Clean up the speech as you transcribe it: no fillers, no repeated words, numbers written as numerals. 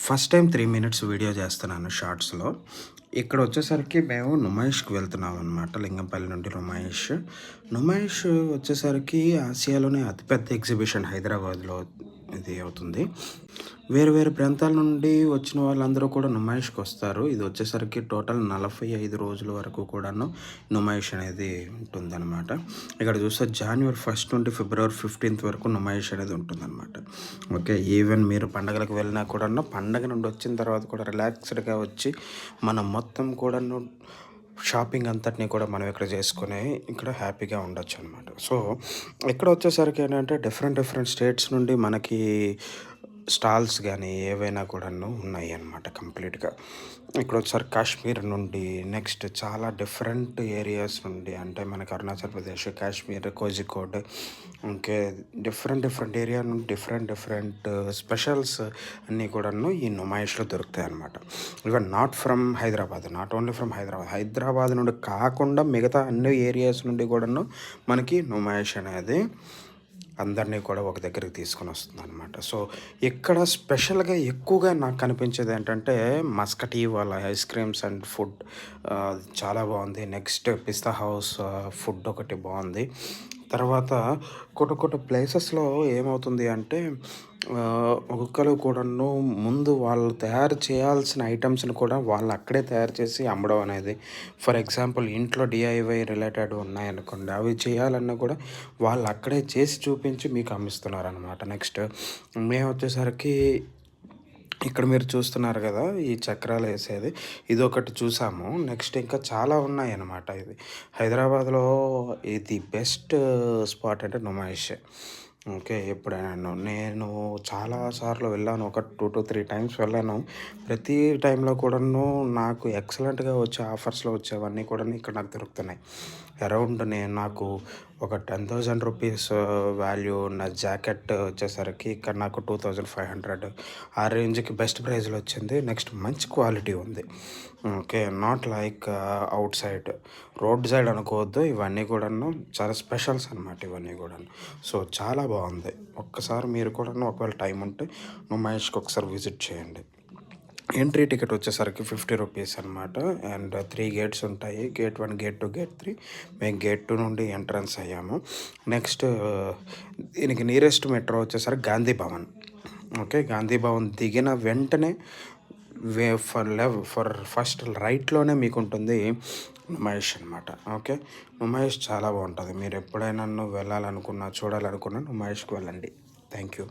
First time 3 minutes video చేస్తున్నాను షార్ట్స్‌లో. ఇక్కడొచ్చేసరికి మేము నుమాయిష్‌కి వెళ్తున్నామనమాట. లింగంపల్లి నుండి నుమాయిష్. నుమాయిష్ వచ్చేసరికి ఆసియాలోనే అతిపెద్ద ఎగ్జిబిషన్ హైదరాబాద్‌లో ఇది అవుతుంది. వేరు వేరు ప్రాంతాల నుండి వచ్చిన వాళ్ళందరూ కూడా నుమాయిష్‌కొస్తారు. ఇది వచ్చేసరికి టోటల్ 45 రోజుల వరకు కూడాను నుమాయిష్ అనేది ఉంటుందనమాట. ఇక్కడ చూస్తే జాన్యువరి 1 నుండి ఫిబ్రవరి 15 వరకు నుమాయిష్ అనేది ఉంటుందనమాట. ఓకే. ఈవెన్ మీరు పండగలకు వెళ్ళినా కూడాను పండగ నుండి వచ్చిన తర్వాత కూడా రిలాక్స్డ్‌గా వచ్చి మనం మొత్తం కూడాను షాపింగ్ అంతటిని కూడా మనం ఇక్కడ చేసుకొని ఇక్కడ హ్యాపీగా ఉండొచ్చనమాట. సో, ఇక్కడ వచ్చేసరికి ఏంటంటే డిఫరెంట్ స్టేట్స్ నుండి మనకి స్టాల్స్ గానీ, ఏవైనా కూడాను ఉన్నాయన్నమాట కంప్లీట్‌గా. ఇక్కడొకసారి కాశ్మీర్ నుండి, నెక్స్ట్ చాలా డిఫరెంట్ ఏరియాస్ నుండి అంటే మనకి అరుణాచల్ ప్రదేశ్, కాశ్మీర్, కోజికోడ్ ఇంకే డిఫరెంట్ ఏరియా నుండి డిఫరెంట్ స్పెషల్స్ అన్నీ కూడాను ఈ నుమాయిష్‌లో దొరుకుతాయన్నమాట. Even not from Hyderabad, not only from Hyderabad. Hyderabad నుండి కాకుండా మిగతా అన్ని ఏరియాస్ నుండి కూడాను మనకి నుమాయిష్ అనేది అందరినీ కూడా ఒక దగ్గరికి తీసుకొనొస్తుందనమాట. సో, ఇక్కడ స్పెషల్‌గా ఎక్కువగా నాకు కనిపించేది ఏంటంటే, మస్కటీ వాళ్ళ ఐస్ క్రీమ్స్ అండ్ ఫుడ్ చాలా బావుంది. నెక్స్ట్ పిస్తా హౌస్ ఫుడ్ ఒకటి బావుంది. తర్వాత కొన్ని ప్లేసెస్‌లో ఏమవుతుంది అంటే, ఒక్కొక్కళ్ళు కూడాను ముందు వాళ్ళు తయారు చేయాల్సిన ఐటెమ్స్‌ని కూడా వాళ్ళు అక్కడే తయారు చేసి అమ్మడం అనేది. ఫర్ ఎగ్జాంపుల్ ఇంట్లో డీఐవై రిలేటెడ్ ఉన్నాయనుకోండి, అవి చేయాలన్నా కూడా వాళ్ళు అక్కడే చేసి చూపించి మీకు అమ్మిస్తున్నారనమాట. నెక్స్ట్ మేమొచ్చేసరికి ఇక్కడ మీరు చూస్తున్నారు గదా! ఈ చక్రాలేసేది. ఇదొకటి చూసాము. నెక్స్ట్ ఇంకా చాలా ఉన్నాయన్నమాట ఇది. హైదరాబాద్‌లో ఇది బెస్ట్ స్పాట్ అంటే నుమాయిషే. ఓకే. ఎప్పుడైనాను. నేను చాలా సార్లు వెళ్ళాను. ఒక 2-3 టైమ్స్ వెళ్ళాను. ప్రతి టైంలో కూడాను నాకు ఎక్సలెంట్‌గా వచ్చే ఆఫర్స్‌లో వచ్చేవన్నీ కూడాను ఇక్కడ నాకు దొరుకుతున్నాయి. అరౌండ్ నాకు ఒక 10,000 రూపీస్ వాల్యూ ఉన్న జాకెట్ వచ్చేసరికి ఇక్కడ నాకు 2,500 ఆ రేంజ్‌కి బెస్ట్ ప్రైస్‌లో వచ్చింది. నెక్స్ట్ మంచి క్వాలిటీ ఉంది. Okay. Not like out side. Road side అనుకోవద్దు. ఇవన్నీ కూడాను చాలా స్పెషల్స్ అనమాట ఇవన్నీ కూడాను. సో, చాలా బావుంది. ఒక్కసారి మీరు కూడాను ఒకవేళ టైం ఉంటే నుమాయిష్‌కి ఒకసారి విజిట్ చేయండి. ఎంట్రీ టికెట్ వచ్చేసరికి 50 రూపీస్ అనమాట. అండ్ 3 గేట్స్ ఉంటాయి. Gate 1, gate 2, gate 3. మేము గేట్ 2 నుండి ఎంట్రన్స్ అయ్యాము. నెక్స్ట్ దీనికి నియరెస్ట్ మెట్రో వచ్చేసరికి గాంధీ భవన్. ఓకే. గాంధీ భవన్ దిగిన వెంటనే ఫర్ ఫస్ట్ రైట్‌లోనే మీకుంటుంది నుమాయిష్ అనమాట. ఓకే. నుమాయిష్ చాలా బావుంటది. మీరు ఎప్పుడైనాను వెళ్ళాలనుకున్నా, చూడాలనుకున్నా నుమాయిష్‌కి వెళ్ళండి. Thank you.